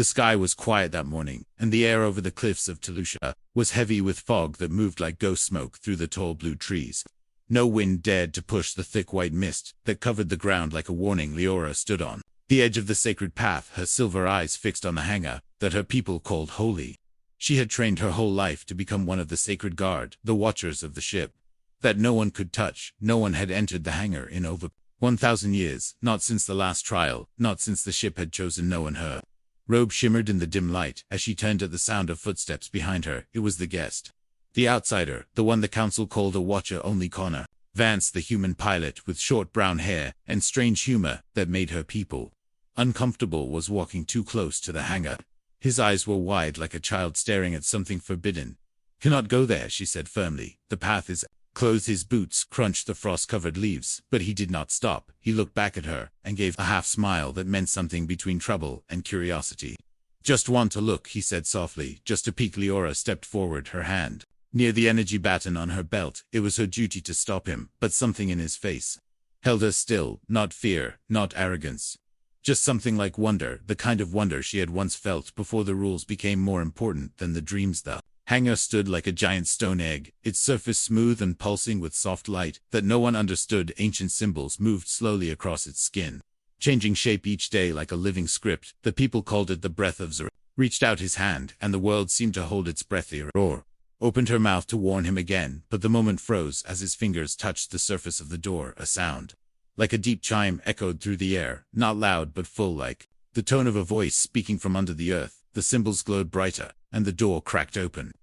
The sky was quiet that morning, and the air over the cliffs of Telusha was heavy with fog that moved like ghost smoke through the tall blue trees. No wind dared to push the thick white mist that covered the ground like a warning. Leora stood on the edge of the sacred path, her silver eyes fixed on the hangar that her people called holy. She had trained her whole life to become one of the sacred guard, the watchers of the ship that no one could touch. No one had entered the hangar in over 1,000 years, not since the last trial, not since the ship had chosen no one. Her robe shimmered in the dim light as she turned at the sound of footsteps behind her. It was the guest. The outsider, the one the council called a watcher only. Connor Vance, the human pilot with short brown hair and strange humor that made her people uncomfortable, was walking too close to the hangar. His eyes were wide like a child staring at something forbidden. "Cannot go there," she said firmly. "The path is closed." His boots crunched the frost-covered leaves, but he did not stop. He looked back at her and gave a half-smile that meant something between trouble and curiosity. "Just want to look," he said softly, "just a peek." Leora stepped forward, her hand near the energy baton on her belt. It was her duty to stop him, but something in his face held her still, not fear, not arrogance. Just something like wonder, the kind of wonder she had once felt before the rules became more important than the dreams. The hangar stood like a giant stone egg, its surface smooth and pulsing with soft light that no one understood. Ancient symbols moved slowly across its skin, changing shape each day like a living script. The people called it the breath of Zora. Reached out his hand, and the world seemed to hold its breath. Or opened her mouth to warn him again, but the moment froze as his fingers touched the surface of the door. A sound like a deep chime echoed through the air, not loud but full, like the tone of a voice speaking from under the earth. The symbols glowed brighter, and the door cracked open.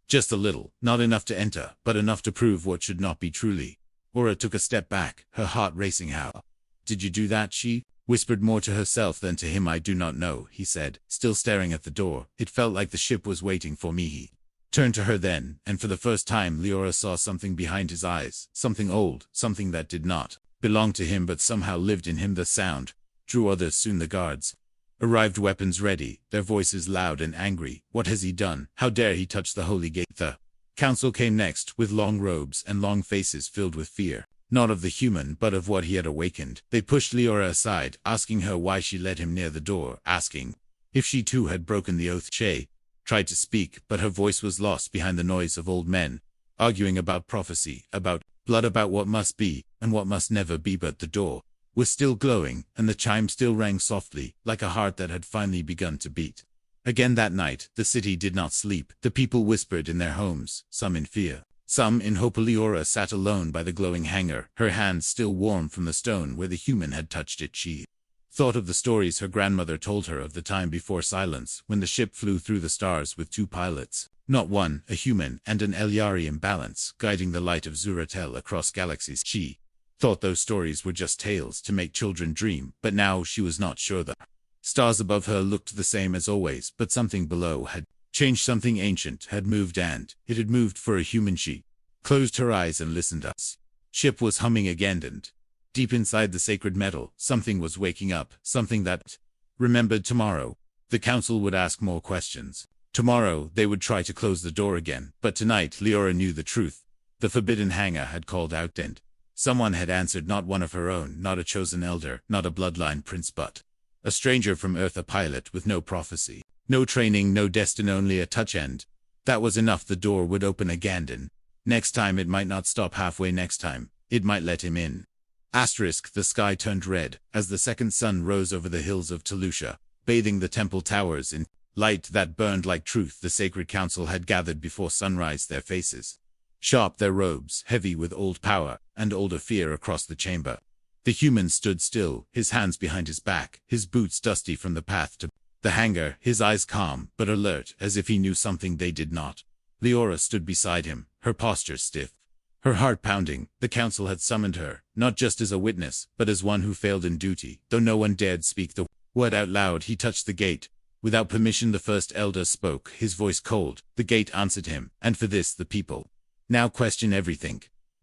Just a little, not enough to enter, but enough to prove what should not be. Truly. Aura took a step back, her heart racing. "How did you do that?" she whispered, more to herself than to him. "I do not know," he said, still staring at the door. "It felt like the ship was waiting for me." He turned to her then, and for the first time Leora saw something behind his eyes, something old, something that did not belong to him but somehow lived in him. The sound drew others. Soon the guards arrived, weapons ready, their voices loud and angry. "What has he done? How dare he touch the holy gate?" The council came next, with long robes and long faces filled with fear, not of the human but of what he had awakened. They pushed Leora aside, asking her why she led him near the door, asking if she too had broken the oath. She tried to speak, but her voice was lost behind the noise of old men arguing about prophecy, about blood, about what must be and what must never be. But the door was still glowing, and the chime still rang softly, like a heart that had finally begun to beat. Again that night, the city did not sleep. The people whispered in their homes, some in fear, some in hope. Leora sat alone by the glowing hangar, her hands still warm from the stone where the human had touched it. She thought of the stories her grandmother told her of the time before silence, when the ship flew through the stars with two pilots, not one, a human and an Elyari imbalance, guiding the light of Zuratel across galaxies. She thought those stories were just tales to make children dream, but now she was not sure. The stars above her looked the same as always, but something below had changed. Something ancient had moved, and it had moved for a human. She closed her eyes and listened. Us ship was humming again, and deep inside the sacred metal, something was waking up, something that remembered. Tomorrow, the council would ask more questions. Tomorrow, they would try to close the door again, but tonight Leora knew the truth. The forbidden hangar had called out, and someone had answered. Not one of her own, not a chosen elder, not a bloodline prince, but a stranger from Earth, a pilot with no prophecy, no training, no destiny, only a touch, and that was enough. The door would open again, and next time it might not stop halfway. Next time, it might let him in. The sky turned red as the second sun rose over the hills of Telusha, bathing the temple towers in light that burned like truth. The sacred council had gathered before sunrise, their faces sharp, their robes heavy with old power and older fear. Across the chamber, the human stood still, his hands behind his back, his boots dusty from the path to the hangar, his eyes calm but alert, as if he knew something they did not. Leora stood beside him, her posture stiff, her heart pounding. The council had summoned her, not just as a witness, but as one who failed in duty. Though no one dared speak the word out loud, he touched the gate. Without permission, the first elder spoke, his voice cold. The gate answered him, and for this the people now question everything.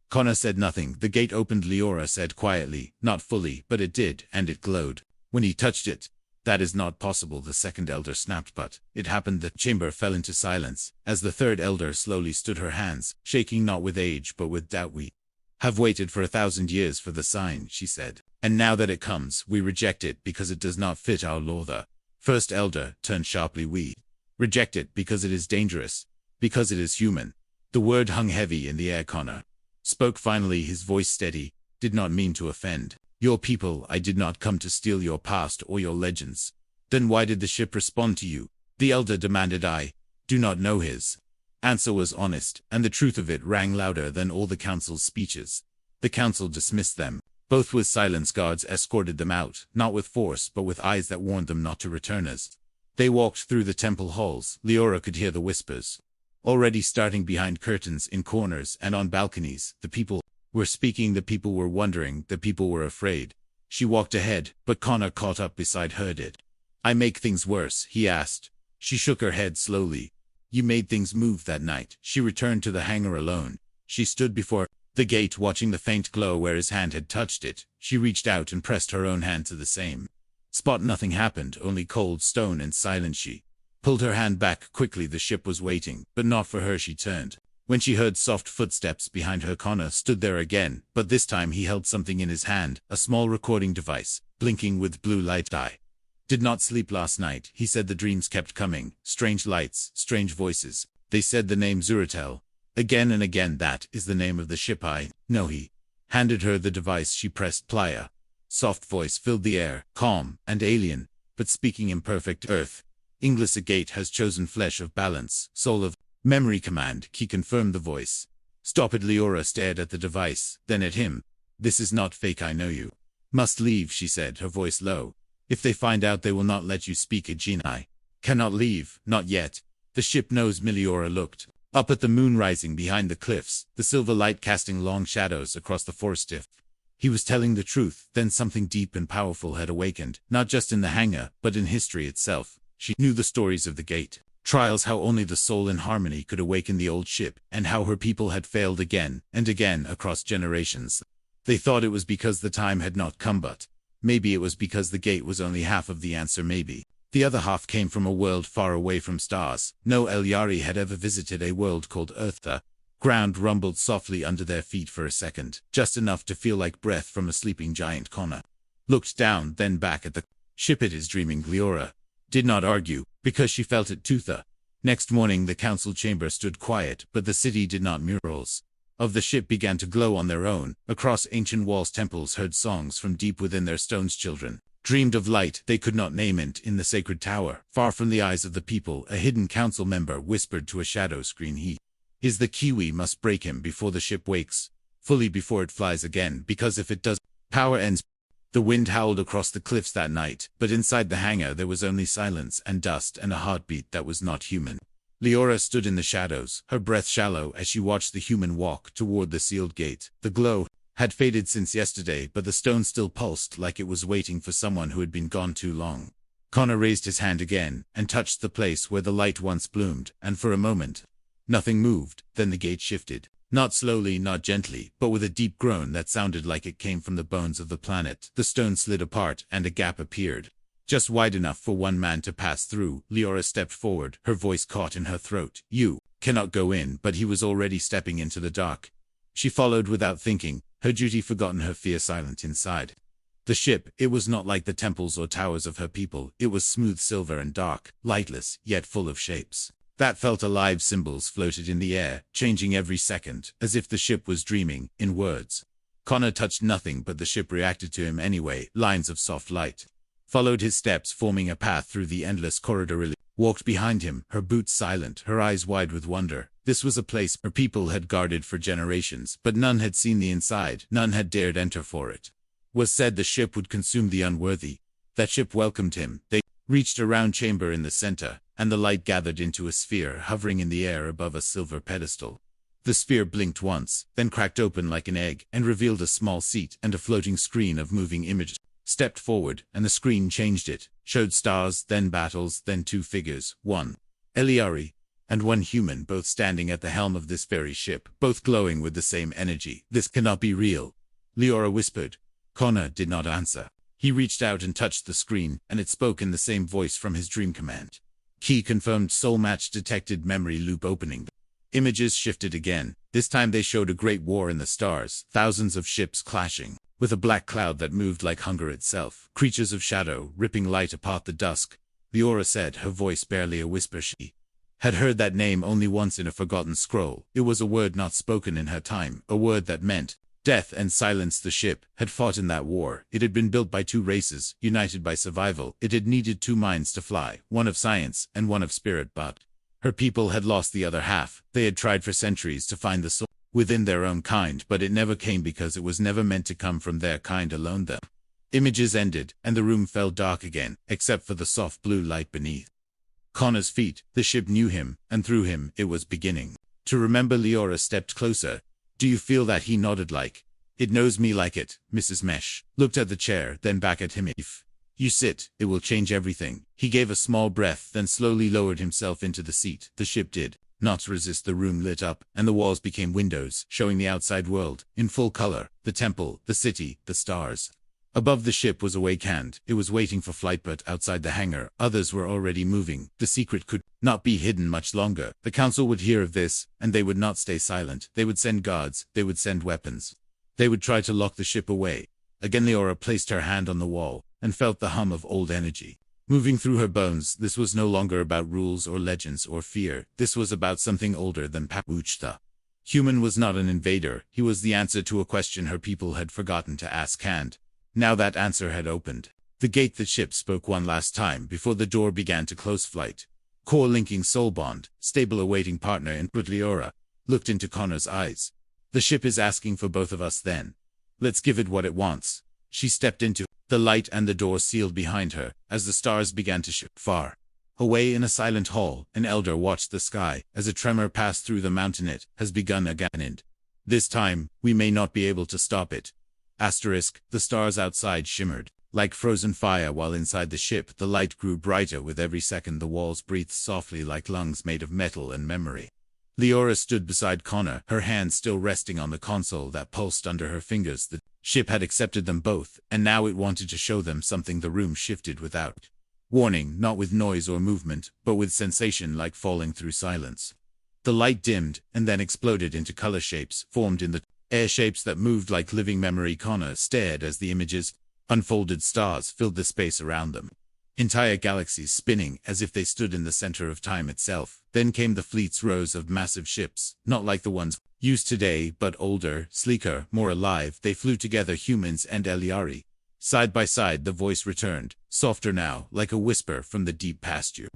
Connor said nothing. The gate opened. Leora said quietly, not fully, but it did, and it glowed when he touched it. "That is not possible," the second elder snapped, but it happened. The chamber fell into silence as the third elder slowly stood, her hands shaking, not with age but with doubt. "We have waited for 1,000 years for the sign," she said, "and now that it comes, we reject it because it does not fit our law." The First elder turned sharply. We reject it because it is dangerous, because it is human. The word hung heavy in the air. Connor spoke finally, his voice steady. Did not mean to offend your people. I did not come to steal your past or your legends. Then why did the ship respond to you? The elder demanded. I do not know. His answer was honest, and the truth of it rang louder than all the council's speeches. The council dismissed them. Both with silence, guards escorted them out, not with force but with eyes that warned them not to return. As they walked through the temple halls, Leora could hear the whispers already starting behind curtains, in corners, and on balconies. The people were speaking, the people were wondering, the people were afraid. She walked ahead, but Connor caught up beside her. Did I make things worse? He asked. She shook her head slowly. You made things move that night. She returned to the hangar alone. She stood before the gate, watching the faint glow where his hand had touched it. She reached out and pressed her own hand to the same spot. Nothing happened, only cold stone and silence. She pulled her hand back quickly. The ship was waiting, but not for her. She turned. When she heard soft footsteps behind her, Connor stood there again, but this time he held something in his hand, a small recording device, blinking with blue light. I did not sleep last night, he said. The dreams kept coming, strange lights, strange voices. They said the name Zuratel again and again. That is the name of the ship. I know. He handed her the device. She pressed play. A soft voice filled the air, calm and alien, but speaking imperfect. Earth. English. A gate has chosen flesh of balance, soul of memory. Command. Key confirmed the voice. Stop it. Leora stared at the device, then at him. This is not fake. I know you must leave, she said, her voice low. If they find out, they will not let you speak again. I cannot leave, not yet. The ship knows me. Leora looked up at the moon rising behind the cliffs, the silver light casting long shadows across the forest. If he was telling the truth, then something deep and powerful had awakened, not just in the hangar, but in history itself. She knew the stories of the gate trials, how only the soul in harmony could awaken the old ship, and how her people had failed again and again across generations. They thought it was because the time had not come, but maybe it was because the gate was only half of the answer. Maybe the other half came from a world far away from stars. No Elyari had ever visited a world called Earth. The ground rumbled softly under their feet for a second, just enough to feel like breath from a sleeping giant. Connor looked down, then back at the ship. It is dreaming. Leora did not argue, because she felt it too. The next morning the council chamber stood quiet, but the city did not. Murals of the ship began to glow on their own. Across ancient walls, temples heard songs from deep within their stones. Children dreamed of light they could not name. It in the sacred tower, far from the eyes of the people, a hidden council member whispered to a shadow screen. He is the key. We must break him before the ship wakes fully, before it flies again, because if it does, power ends. The wind howled across the cliffs that night, but inside the hangar there was only silence and dust and a heartbeat that was not human. Leora stood in the shadows, her breath shallow as she watched the human walk toward the sealed gate. The glow had faded since yesterday, but the stone still pulsed like it was waiting for someone who had been gone too long. Connor raised his hand again and touched the place where the light once bloomed, and for a moment nothing moved. Then the gate shifted. Not slowly, not gently, but with a deep groan that sounded like it came from the bones of the planet. The stone slid apart and a gap appeared, just wide enough for one man to pass through. Leora stepped forward, her voice caught in her throat. You cannot go in, but he was already stepping into the dark. She followed without thinking, her duty forgotten, her fear silent inside. The ship, it was not like the temples or towers of her people. It was smooth silver and dark, lightless, yet full of shapes that felt alive. Symbols floated in the air, changing every second, as if the ship was dreaming, in words. Connor touched nothing, but the ship reacted to him anyway. Lines of soft light followed his steps, forming a path through the endless corridor. Lily walked behind him, her boots silent, her eyes wide with wonder. This was a place her people had guarded for generations, but none had seen the inside, none had dared enter for it. Was said the ship would consume the unworthy. That ship welcomed him. They reached a round chamber in the center, and the light gathered into a sphere hovering in the air above a silver pedestal. The sphere blinked once, then cracked open like an egg, and revealed a small seat and a floating screen of moving images. Stepped forward, and the screen changed it, showed stars, then battles, then two figures, one Eliari and one human, both standing at the helm of this very ship, both glowing with the same energy. This cannot be real, Leora whispered. Connor did not answer. He reached out and touched the screen, and it spoke in the same voice from his dream command. Key confirmed. Soul match detected. Memory loop opening. Images shifted again. This time they showed a great war in the stars, thousands of ships clashing, with a black cloud that moved like hunger itself, creatures of shadow ripping light apart. The dusk Leora said, her voice barely a whisper. She had heard that name only once in a forgotten scroll. It was a word not spoken in her time, a word that meant death and silence. The ship had fought in that war. It had been built by two races, united by survival. It had needed two minds to fly, one of science and one of spirit, but her people had lost the other half. They had tried for centuries to find the soul within their own kind, but it never came because it was never meant to come from their kind alone. The images ended, and the room fell dark again, except for the soft blue light beneath Connor's feet. The ship knew him, and through him, it was beginning to remember. Leora stepped closer. Do you feel that? He nodded. Like it knows me. Like it. Mrs. Mesh looked at the chair, then back at him. If you sit, it will change everything. He gave a small breath, then slowly lowered himself into the seat. The ship did not resist. The room lit up, and the walls became windows, showing the outside world in full color. The temple, the city, the stars. Above the ship was awake hand. It was waiting for flight, but outside the hangar, others were already moving. The secret could not be hidden much longer. The council would hear of this, and they would not stay silent. They would send guards. They would send weapons. They would try to lock the ship away. Again Leora placed her hand on the wall, and felt the hum of old energy moving through her bones. This was no longer about rules or legends or fear. This was about something older than Papuchta. Human was not an invader. He was the answer to a question her people had forgotten to ask. And now that answer had opened the gate. The ship spoke one last time before the door began to close. Flight core linking soul bond, stable awaiting partner. And Leora looked into Connor's eyes. The ship is asking for both of us then. Let's give it what it wants. She stepped into the light, and the door sealed behind her as the stars began to shift. Far away in a silent hall, an elder watched the sky as a tremor passed through the mountain. It has begun again, and this time we may not be able to stop it. The stars outside shimmered like frozen fire, while inside the ship the light grew brighter with every second. The walls breathed softly like lungs made of metal and memory. Leora stood beside Connor, her hands still resting on the console that pulsed under her fingers. The ship had accepted them both, and now it wanted to show them something. The room shifted without warning, not with noise or movement, but with sensation, like falling through silence. The light dimmed, and then exploded into color shapes, formed in the air, shapes that moved like living memory. Connor stared as the images unfolded. Stars filled the space around them, entire galaxies spinning as if they stood in the center of time itself. Then came the fleet's rows of massive ships, not like the ones used today, but older, sleeker, more alive. They flew together, humans and Eliari. Side by side, the voice returned, softer now, like a whisper from the deep past. You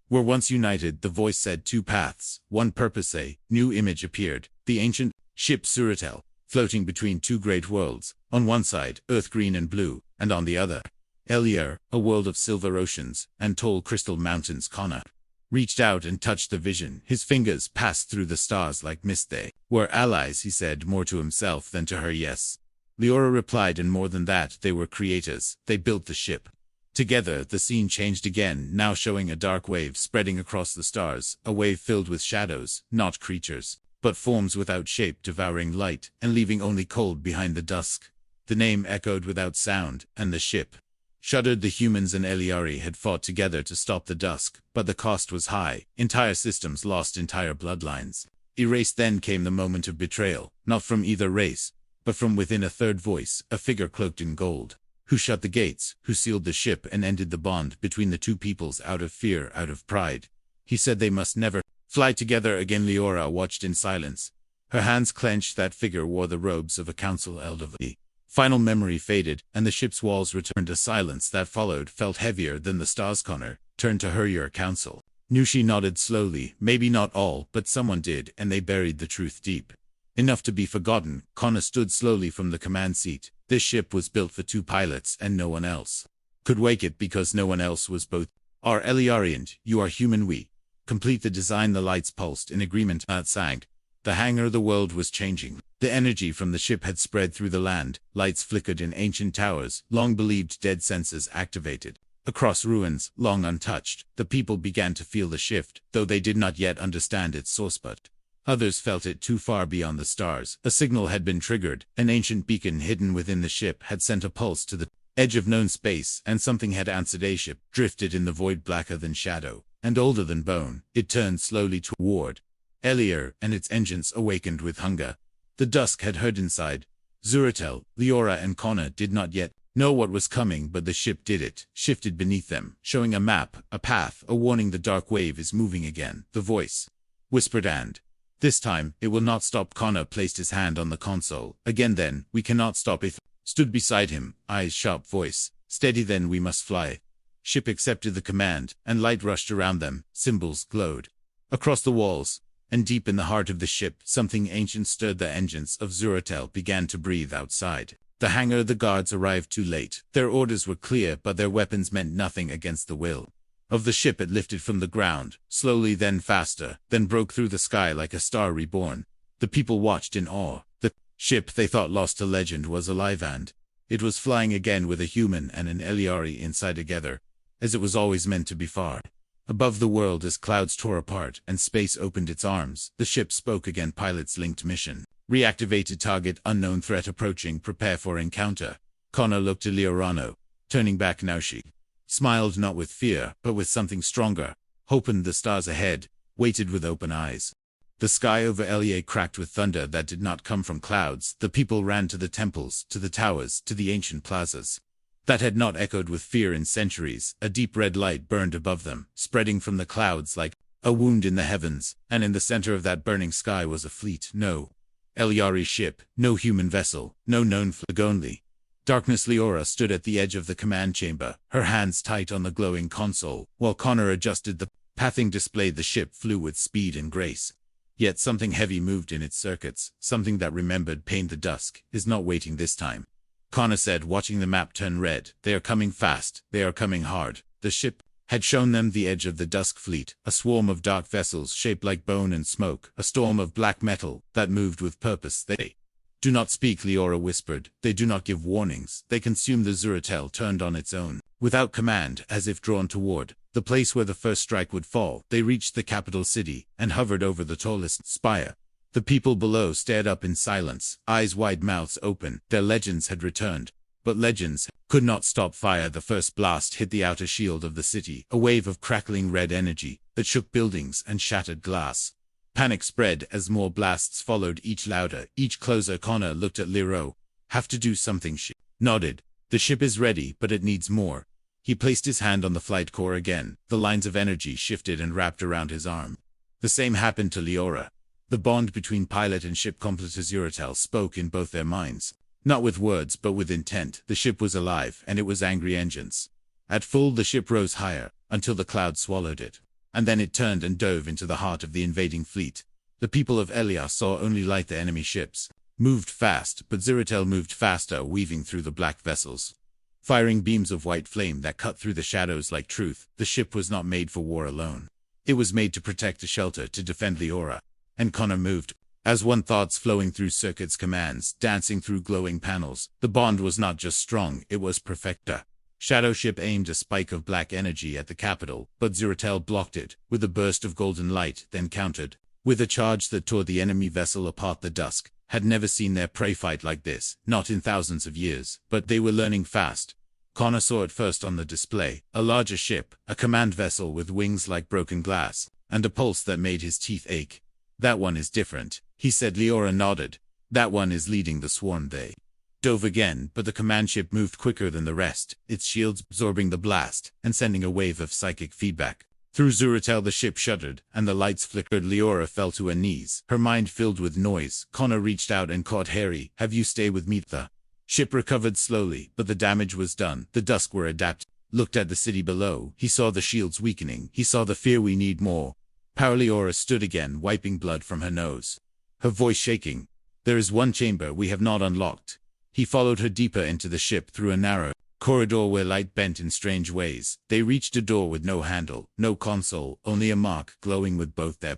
were once united, the voice said. Two paths, one purpose. A new image appeared, the ancient ship Suratel, floating between two great worlds. On one side, earth green and blue, and on the other, Eliar, a world of silver oceans and tall crystal mountains. Connor reached out and touched the vision. His fingers passed through the stars like mist. They were allies, he said, more to himself than to her. Yes, Leora replied, and more than that, they were creators. They built the ship together. The scene changed again, now showing a dark wave spreading across the stars, a wave filled with shadows, not creatures, but forms without shape, devouring light and leaving only cold behind the dusk. The name echoed without sound, and the ship shuddered. The humans and Eliari had fought together to stop the dusk, but the cost was high. Entire systems lost, entire bloodlines erased. Then came the moment of betrayal, not from either race, but from within. A third voice, a figure cloaked in gold, who shut the gates, who sealed the ship and ended the bond between the two peoples out of fear, out of pride. He said they must never fly together again. Leora watched in silence, her hands clenched. That figure wore the robes of a council elder. The final memory faded, and the ship's walls returned. A silence that followed felt heavier than the stars. Connor turned to her. Your council knew. She nodded slowly. Maybe not all, but someone did, and they buried the truth deep enough to be forgotten. Connor stood slowly from the command seat. This ship was built for two pilots, and no one else could wake it, because no one else was both. Are Eliarian, you are human. We complete the design. The lights pulsed in agreement. Outside the hangar, the world was changing. The energy from the ship had spread through the land. Lights flickered in ancient towers, long believed dead, senses activated. Across ruins, long untouched, the people began to feel the shift, though they did not yet understand its source. But others felt it too far beyond the stars. A signal had been triggered. An ancient beacon hidden within the ship had sent a pulse to the edge of known space, and something had answered. A ship drifted in the void, blacker than shadow and older than bone. It turned slowly toward Eliar, and its engines awakened with hunger. The dusk had heard inside Zuratel. Leora and Connor did not yet know what was coming, but the ship did it, shifted beneath them, showing a map, a path, a warning the dark wave is moving again. The voice whispered, and this time, it will not stop. Connor placed his hand on the console. Again then, we cannot stop if stood beside him, eyes sharp, voice steady, then we must fly. Ship accepted the command, and light rushed around them, symbols glowed across the walls, and deep in the heart of the ship, something ancient stirred. The engines of Zuratel began to breathe outside the hangar. The guards arrived too late. Their orders were clear, but their weapons meant nothing against the will of the ship. It lifted from the ground, slowly, then faster, then broke through the sky like a star reborn. The people watched in awe. The ship they thought lost to legend was alive, and it was flying again with a human and an Eliari inside together, as it was always meant to be, far above the world. As clouds tore apart and space opened its arms, the ship spoke again. Pilots linked mission reactivated, target unknown, threat approaching, prepare for encounter. Connor looked at Liorano, turning back now. She smiled, not with fear, but with something stronger, opened the stars ahead, waited with open eyes. The sky over Elia cracked with thunder that did not come from clouds. The people ran to the temples, to the towers, to the ancient plazas that had not echoed with fear in centuries. A deep red light burned above them, spreading from the clouds like a wound in the heavens, and in the center of that burning sky was a fleet. No Eliari ship, no human vessel, no known flag, only darkness. Liora stood at the edge of the command chamber, her hands tight on the glowing console, while Connor adjusted the pathing display. The ship flew with speed and grace, yet something heavy moved in its circuits, something that remembered pain. The dusk is not waiting this time, Connor said, watching the map turn red. They are coming fast, they are coming hard. The ship had shown them the edge of the dusk fleet, a swarm of dark vessels shaped like bone and smoke, a storm of black metal that moved with purpose. They do not speak, Liora whispered. They do not give warnings. They consume. The Zuratel turned on its own, without command, as if drawn toward the place where the first strike would fall. They reached the capital city, and hovered over the tallest spire. The people below stared up in silence, eyes wide, mouths open. Their legends had returned, but legends could not stop fire. The first blast hit the outer shield of the city, a wave of crackling red energy that shook buildings and shattered glass. Panic spread as more blasts followed, each louder, each closer. Connor looked at Lero. Have to do something. She nodded. The ship is ready, but it needs more. He placed his hand on the flight core again. The lines of energy shifted and wrapped around his arm. The same happened to Liora. The bond between pilot and ship, completed. Zuratel spoke in both their minds. Not with words, but with intent. The ship was alive, and it was angry engines. At full, the ship rose higher, until the cloud swallowed it. And then it turned and dove into the heart of the invading fleet. The people of Elia saw only light. The enemy ships moved fast, but Zuratel moved faster, weaving through the black vessels, firing beams of white flame that cut through the shadows like truth. The ship was not made for war alone. It was made to protect a shelter, to defend Liora. And Connor moved as one, thoughts flowing through circuits, commands dancing through glowing panels. The bond was not just strong, it was perfecta. Shadow ship aimed a spike of black energy at the capital, but Zuratel blocked it with a burst of golden light, then countered with a charge that tore the enemy vessel apart. The dusk had never seen their prey fight like this, not in thousands of years, but they were learning fast. Connor saw it first on the display, a larger ship, a command vessel with wings like broken glass, and a pulse that made his teeth ache. That one is different, he said. Liora nodded. That one is leading the swarm. They dove again, but the command ship moved quicker than the rest, its shields absorbing the blast and sending a wave of psychic feedback. Through Zuratel the ship shuddered, and the lights flickered. Liora fell to her knees, her mind filled with noise. Connor reached out and caught Harry. Have you stay with me? The ship recovered slowly, but the damage was done. The dusk were adapted. Looked at the city below. He saw the shields weakening. He saw the fear. We need more power. Liora stood again, wiping blood from her nose, her voice shaking. There is one chamber we have not unlocked. He followed her deeper into the ship, through a narrow corridor where light bent in strange ways. They reached a door with no handle, no console, only a mark glowing with both their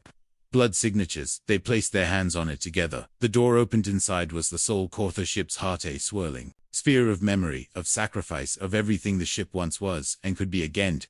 blood signatures. They placed their hands on it together. The door opened. Inside was the soul core, the ship's heart, a swirling sphere of memory, of sacrifice, of everything the ship once was and could be again.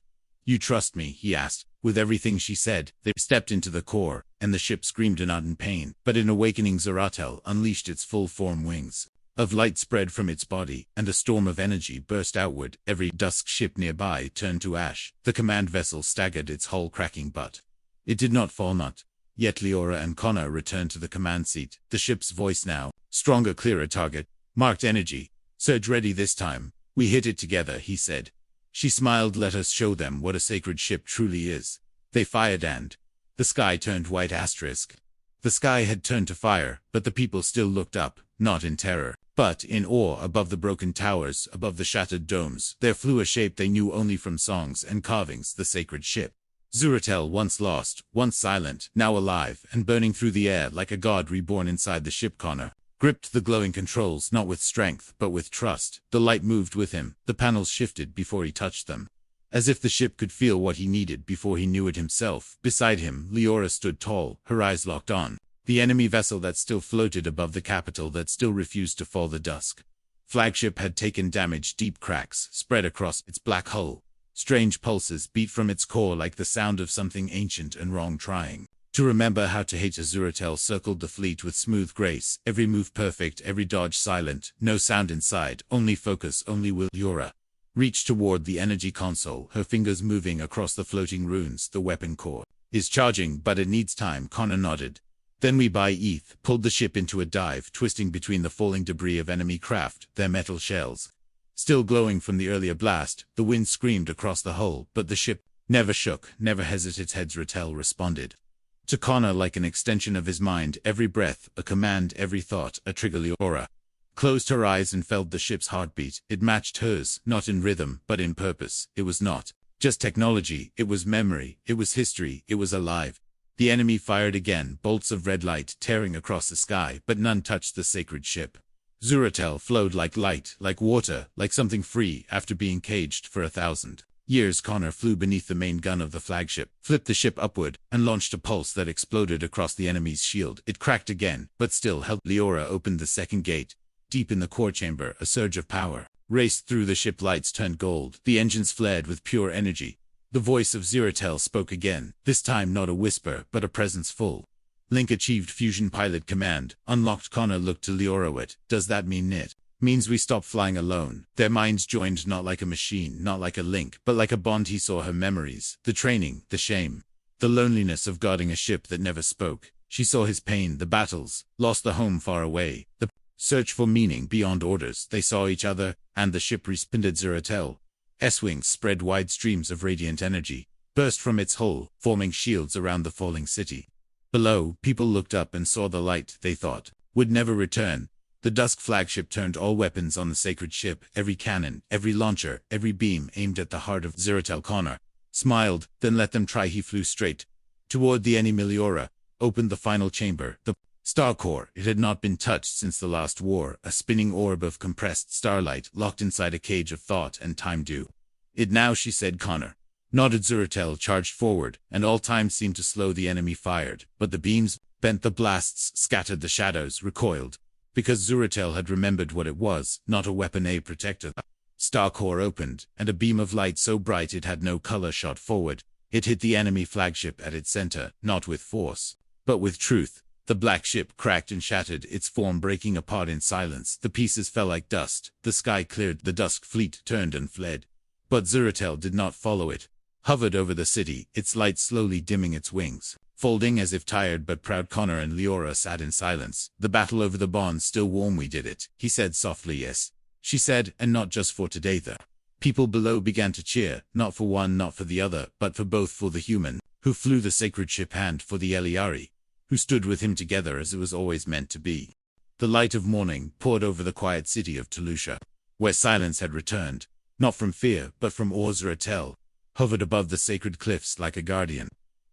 You trust me? He asked. With everything she said, they stepped into the core, and the ship screamed not in pain, but in awakening. Zuratel unleashed its full-form wings of light spread from its body, and a storm of energy burst outward. Every dusk ship nearby turned to ash. The command vessel staggered, its hull cracking, but it did not fall. Not yet. Liora and Connor returned to the command seat. The ship's voice now, stronger, clearer. Target marked, energy surge ready this time. We hit it together, he said. She smiled. Let us show them what a sacred ship truly is. They fired and the sky turned white. The sky had turned to fire, but the people still looked up, not in terror, but in awe. Above the broken towers, above the shattered domes, there flew a shape they knew only from songs and carvings, the sacred ship. Zuratel, once lost, once silent, now alive and burning through the air like a god reborn inside the ship. Connor gripped the glowing controls, not with strength, but with trust. The light moved with him, the panels shifted before he touched them, as if the ship could feel what he needed before he knew it himself. Beside him, Leora stood tall, her eyes locked on the enemy vessel that still floated above the capital, that still refused to fall. The dusk flagship had taken damage. Deep cracks spread across its black hull. Strange pulses beat from its core like the sound of something ancient and wrong trying to remember how to hate. Azuratel circled the fleet with smooth grace, every move perfect, every dodge silent, no sound inside, only focus, only will. Leora reached toward the energy console, her fingers moving across the floating runes. The weapon core is charging, but it needs time. Connor nodded. Then we by ETH pulled the ship into a dive, twisting between the falling debris of enemy craft, their metal shells still glowing from the earlier blast. The wind screamed across the hull, but the ship never shook, never hesitated. Zuratel responded to Connor like an extension of his mind, every breath a command, every thought a trigger. Leora closed her eyes and felt the ship's heartbeat. It matched hers, not in rhythm, but in purpose. It was not just technology, it was memory, it was history, it was alive. The enemy fired again, bolts of red light tearing across the sky, but none touched the sacred ship. Zuratel flowed like light, like water, like something free after being caged for 1,000 years. Connor flew beneath the main gun of the flagship, flipped the ship upward, and launched a pulse that exploded across the enemy's shield. It cracked again, but still held. Leora opened the second gate. Deep in the core chamber, a surge of power raced through the ship. Lights turned gold, the engines flared with pure energy. The voice of Zuratel spoke again, this time not a whisper, but a presence full. Link achieved fusion pilot command, unlocked. Connor looked to Leora. What does that mean? It means we stop flying alone. Their minds joined, not like a machine, not like a link, but like a bond. He saw her memories, the training, the shame, the loneliness of guarding a ship that never spoke. She saw his pain, the battles, lost the home far away, the search for meaning beyond orders. They saw each other, and the ship responded. Zuratel S-wings spread wide streams of radiant energy, burst from its hull, forming shields around the falling city. Below, people looked up and saw the light they thought would never return. The dusk flagship turned all weapons on the sacred ship, every cannon, every launcher, every beam aimed at the heart of Zuratel. Connor smiled, then let them try. He flew straight toward the enemy. Leora opened the final chamber, the star core. It had not been touched since the last war, a spinning orb of compressed starlight locked inside a cage of thought and time. Do it now, she said. Connor nodded. Zuratel charged forward, and all time seemed to slow. The enemy fired, but the beams bent, the blasts scattered, the shadows recoiled, because Zuratel had remembered what it was, not a weapon, a protector. The star core opened, and a beam of light so bright it had no color shot forward. It hit the enemy flagship at its center, not with force, but with truth. The black ship cracked and shattered, its form breaking apart in silence. The pieces fell like dust. The sky cleared, the dusk fleet turned and fled. But Zuratel did not follow it. Hovered over the city, its light slowly dimming, its wings folding as if tired but proud. Connor and Leora sat in silence, the battle over the bond still warm. We did it, he said softly. Yes, she said, and not just for today. The people below began to cheer, not for one, not for the other, but for both, for the human who flew the sacred ship and for the Eliari who stood with him together as it was always meant to be. The light of morning poured over the quiet city of Telusha, where silence had returned, not from fear, but from awe. Zuratel hovered above the sacred cliffs like a guardian.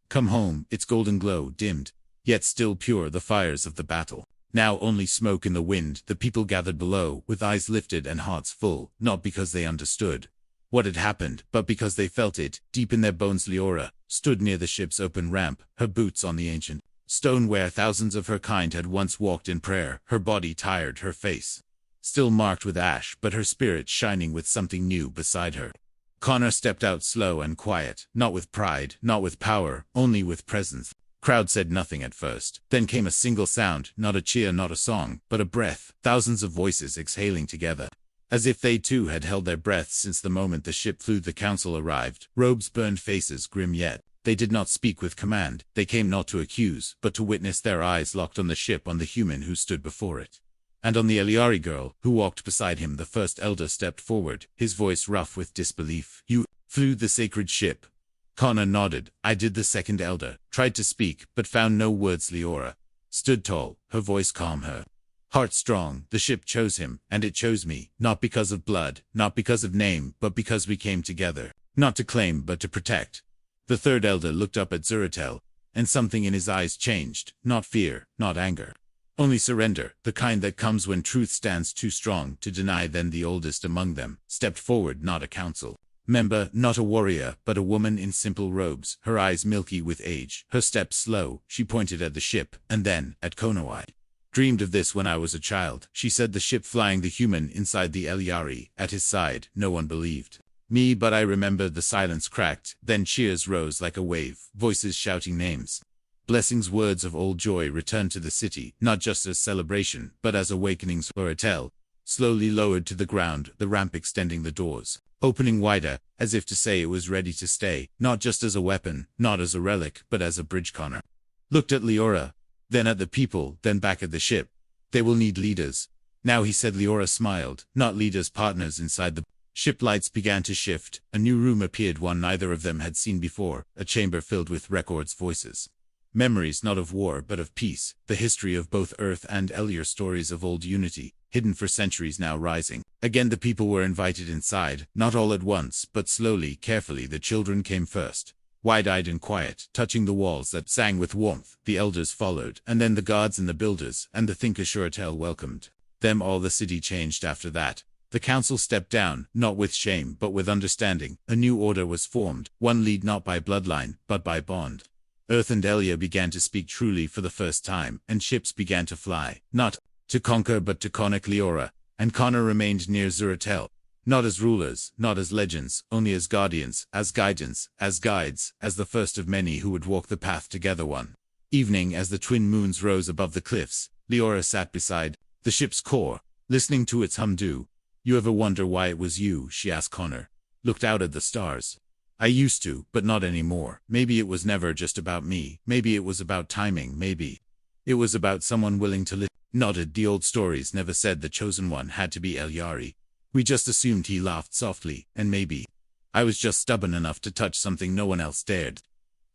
Come home, its golden glow dimmed, yet still pure. The fires of the battle, now only smoke in the wind. The people gathered below, with eyes lifted and hearts full, not because they understood what had happened, but because they felt it, deep in their bones. Leora stood near the ship's open ramp, her boots on the ancient stone where thousands of her kind had once walked in prayer, her body tired, her face still marked with ash, but her spirit shining with something new beside her. Connor stepped out, slow and quiet, not with pride, not with power, only with presence. Crowd said nothing at first. Then came a single sound, not a cheer, not a song, but a breath, thousands of voices exhaling together, as if they too had held their breaths since the moment the ship flew. The council arrived, robes burned, faces grim, yet they did not speak with command. They came not to accuse, but to witness, their eyes locked on the ship, on the human who stood before it. And on the Eliari girl, who walked beside him, the first elder stepped forward, his voice rough with disbelief. You flew the sacred ship? Connor nodded. I did. The second elder tried to speak, but found no words. Leora stood tall, her voice calm, her heart strong. The ship chose him, and it chose me, not because of blood, not because of name, but because we came together, not to claim, but to protect. The third elder looked up at Zuratel, and something in his eyes changed, not fear, not anger. Only surrender, the kind that comes when truth stands too strong to deny. Then the oldest among them stepped forward, not a council member, not a warrior, but a woman in simple robes, her eyes milky with age, her steps slow. She pointed at the ship, and then at Konowai. Dreamed of this when I was a child, she said, the ship flying the human inside the Eliari. At his side, no one believed me, but I remember. The silence cracked, then cheers rose like a wave, voices shouting names. Blessings, words of old joy returned to the city, not just as celebration, but as awakenings. Zuratel slowly lowered to the ground, the ramp extending, the doors opening wider, as if to say it was ready to stay, not just as a weapon, not as a relic, but as a bridge. Connor looked at Leora, then at the people, then back at the ship. They will need leaders now, he said. Leora smiled. Not leaders, partners. Inside the ship, lights began to shift. A new room appeared, one neither of them had seen before, a chamber filled with records, voices, memories, not of war but of peace, the history of both Earth and Eliar, stories of old unity, hidden for centuries, now rising. Again the people were invited inside, not all at once, but slowly, carefully. The children came first, wide-eyed and quiet, touching the walls that sang with warmth. The elders followed, and then the gods and the builders, and the thinker. Zuratel welcomed them all. The city changed after that. The council stepped down, not with shame, but with understanding. A new order was formed, one lead not by bloodline, but by bond. Earth and Elia began to speak truly for the first time, and ships began to fly, not to conquer but to connect. Leora and Connor remained near Zuratel, not as rulers, not as legends, only as guardians, as guidance, as guides, as the first of many who would walk the path together. One evening, as the twin moons rose above the cliffs, Leora sat beside the ship's core, listening to its hum. Do you ever wonder why it was you? She asked. Connor looked out at the stars. I used to, but not anymore. Maybe it was never just about me. Maybe it was about timing. Maybe it was about someone willing to listen. Nodded. The old stories never said the chosen one had to be Eliari. We just assumed. He laughed softly. And maybe I was just stubborn enough to touch something no one else dared.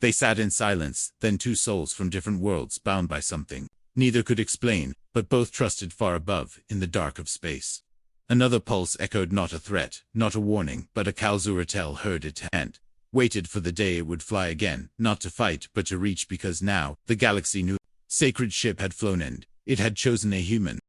They sat in silence, then two souls from different worlds, bound by something neither could explain, but both trusted. Far above, in the dark of space, another pulse echoed, not a threat, not a warning, but a call. Zuratel heard it and waited for the day it would fly again, not to fight, but to reach, because now the galaxy knew. Sacred ship had flown, and it had chosen a human.